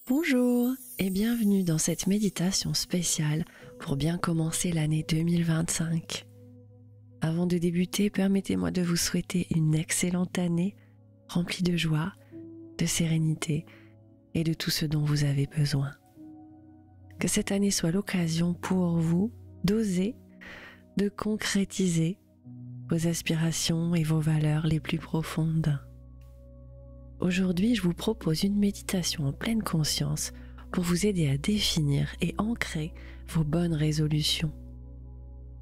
Bonjour et bienvenue dans cette méditation spéciale pour bien commencer l'année 2025. Avant de débuter, permettez-moi de vous souhaiter une excellente année remplie de joie, de sérénité et de tout ce dont vous avez besoin. Que cette année soit l'occasion pour vous d'oser, de concrétiser vos aspirations et vos valeurs les plus profondes. Aujourd'hui, je vous propose une méditation en pleine conscience pour vous aider à définir et ancrer vos bonnes résolutions.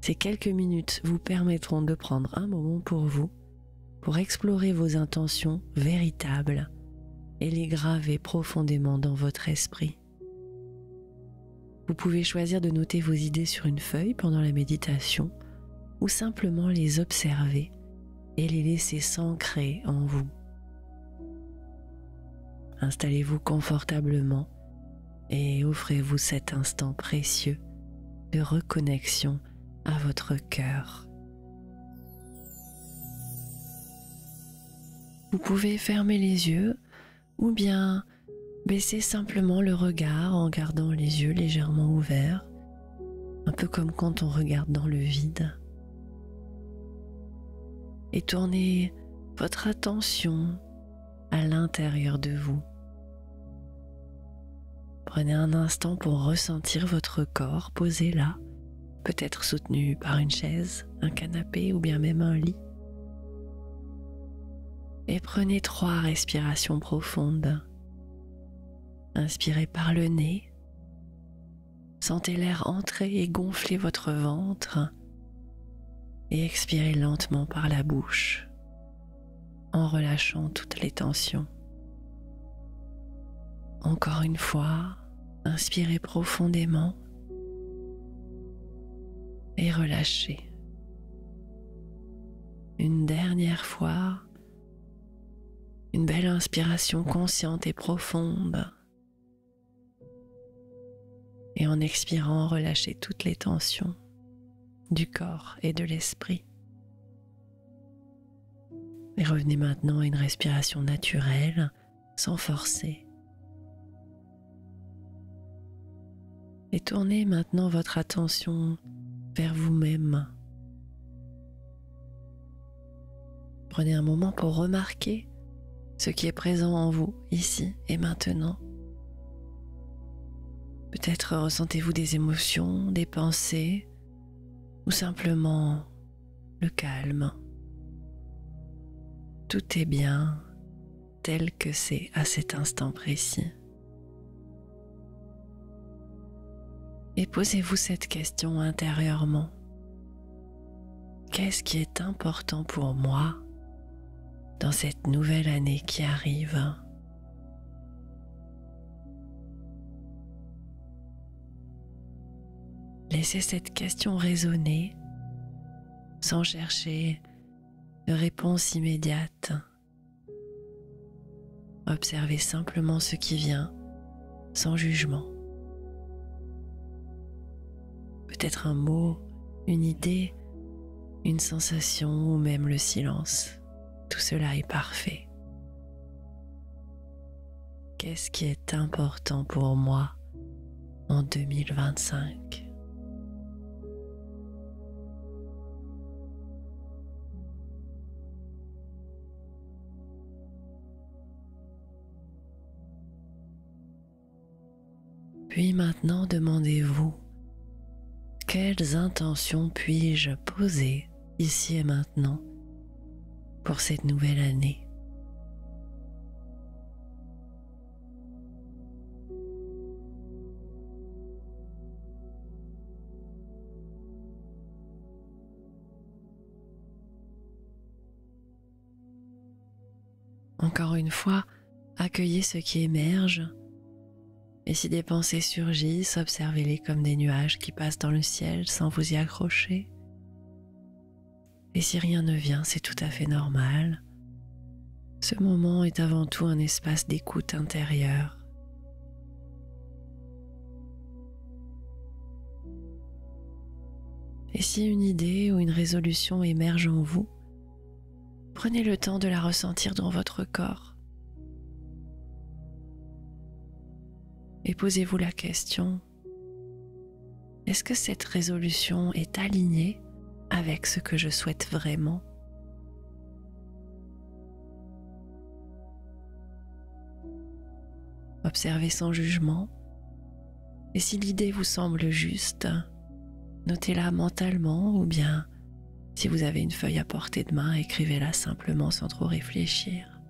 Ces quelques minutes vous permettront de prendre un moment pour vous, pour explorer vos intentions véritables et les graver profondément dans votre esprit. Vous pouvez choisir de noter vos idées sur une feuille pendant la méditation ou simplement les observer et les laisser s'ancrer en vous. Installez-vous confortablement et offrez-vous cet instant précieux de reconnexion à votre cœur. Vous pouvez fermer les yeux ou bien baisser simplement le regard en gardant les yeux légèrement ouverts, un peu comme quand on regarde dans le vide. Et tournez votre attention à l'intérieur de vous. Prenez un instant pour ressentir votre corps posé là, peut-être soutenu par une chaise, un canapé ou bien même un lit. Et prenez 3 respirations profondes. Inspirez par le nez. Sentez l'air entrer et gonfler votre ventre. Et expirez lentement par la bouche, en relâchant toutes les tensions. Encore une fois, inspirez profondément et relâchez. Une dernière fois, une belle inspiration consciente et profonde. Et en expirant, relâchez toutes les tensions du corps et de l'esprit. Et revenez maintenant à une respiration naturelle, sans forcer. Et tournez maintenant votre attention vers vous-même. Prenez un moment pour remarquer ce qui est présent en vous, ici et maintenant. Peut-être ressentez-vous des émotions, des pensées, ou simplement le calme. Tout est bien tel que c'est à cet instant précis. Et posez-vous cette question intérieurement. Qu'est-ce qui est important pour moi dans cette nouvelle année qui arrive ? Laissez cette question résonner sans chercher de réponse immédiate. Observez simplement ce qui vient sans jugement. Peut-être un mot, une idée, une sensation ou même le silence. Tout cela est parfait. Qu'est-ce qui est important pour moi en 2025 ? Puis maintenant, demandez-vous, quelles intentions puis-je poser ici et maintenant pour cette nouvelle année ? Encore une fois, accueillez ce qui émerge. Et si des pensées surgissent, observez-les comme des nuages qui passent dans le ciel sans vous y accrocher. Et si rien ne vient, c'est tout à fait normal. Ce moment est avant tout un espace d'écoute intérieure. Et si une idée ou une résolution émerge en vous, prenez le temps de la ressentir dans votre corps. et posez-vous la question: est-ce que cette résolution est alignée avec ce que je souhaite vraiment? Observez sans jugement, et si l'idée vous semble juste, notez-la mentalement, ou bien, si vous avez une feuille à portée de main, écrivez-la simplement sans trop réfléchir.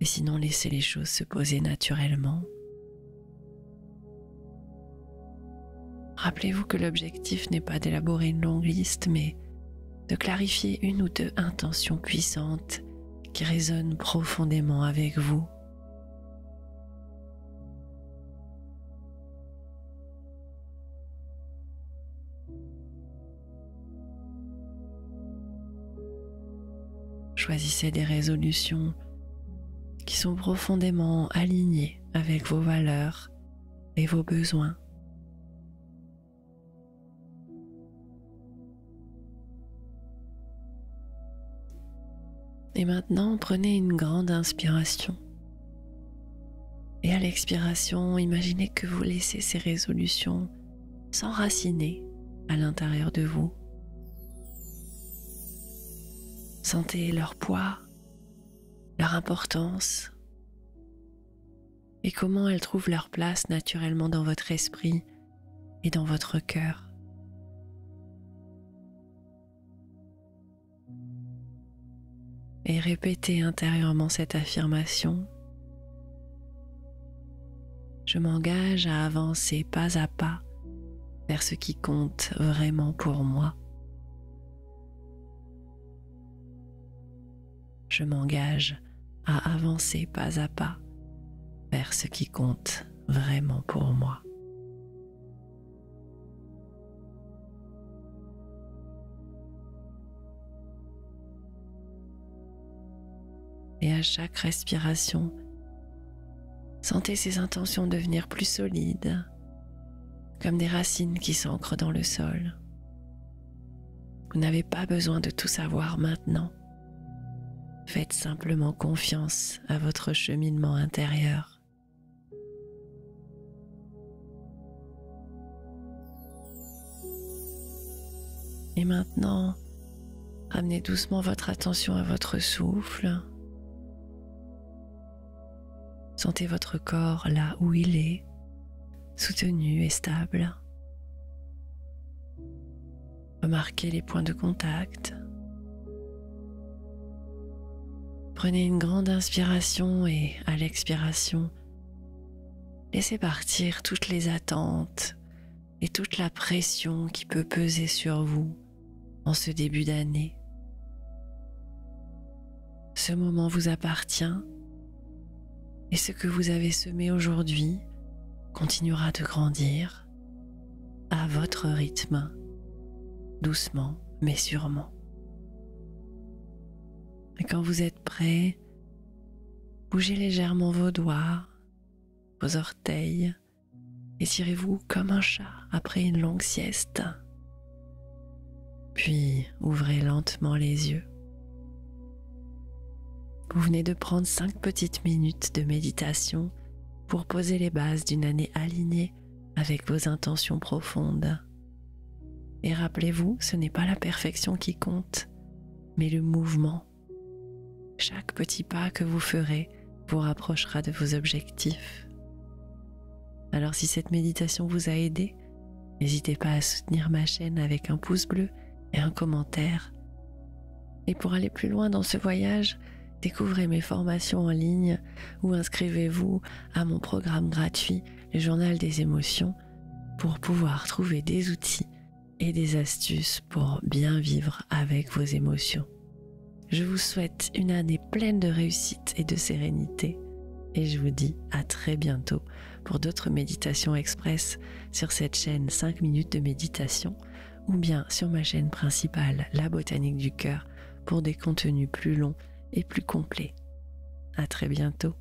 Et sinon, laissez les choses se poser naturellement. Rappelez-vous que l'objectif n'est pas d'élaborer une longue liste, mais de clarifier une ou deux intentions puissantes qui résonnent profondément avec vous. Choisissez des résolutions qui sont profondément alignées avec vos valeurs et vos besoins. Et maintenant, prenez une grande inspiration. Et à l'expiration, imaginez que vous laissez ces résolutions s'enraciner à l'intérieur de vous. Sentez leur poids, leur importance et comment elles trouvent leur place naturellement dans votre esprit et dans votre cœur. Et répétez intérieurement cette affirmation: je m'engage à avancer pas à pas vers ce qui compte vraiment pour moi. Je m'engage à avancer pas à pas vers ce qui compte vraiment pour moi. Et à chaque respiration, sentez ces intentions devenir plus solides, comme des racines qui s'ancrent dans le sol. Vous n'avez pas besoin de tout savoir maintenant. Faites simplement confiance à votre cheminement intérieur. Et maintenant, ramenez doucement votre attention à votre souffle. Sentez votre corps là où il est, soutenu et stable. Remarquez les points de contact. Prenez une grande inspiration et à l'expiration, laissez partir toutes les attentes et toute la pression qui peut peser sur vous en ce début d'année. Ce moment vous appartient et ce que vous avez semé aujourd'hui continuera de grandir à votre rythme, doucement mais sûrement. Et quand vous êtes prêt, bougez légèrement vos doigts, vos orteils, étirez-vous comme un chat après une longue sieste. Puis ouvrez lentement les yeux. Vous venez de prendre 5 petites minutes de méditation pour poser les bases d'une année alignée avec vos intentions profondes. Et rappelez-vous, ce n'est pas la perfection qui compte, mais le mouvement. Chaque petit pas que vous ferez vous rapprochera de vos objectifs. Alors si cette méditation vous a aidé, n'hésitez pas à soutenir ma chaîne avec un pouce bleu et un commentaire. Et pour aller plus loin dans ce voyage, découvrez mes formations en ligne ou inscrivez-vous à mon programme gratuit, le Journal des émotions, pour pouvoir trouver des outils et des astuces pour bien vivre avec vos émotions. Je vous souhaite une année pleine de réussite et de sérénité et je vous dis à très bientôt pour d'autres méditations express sur cette chaîne 5 minutes de méditation ou bien sur ma chaîne principale La Botanique du Cœur pour des contenus plus longs et plus complets. À très bientôt.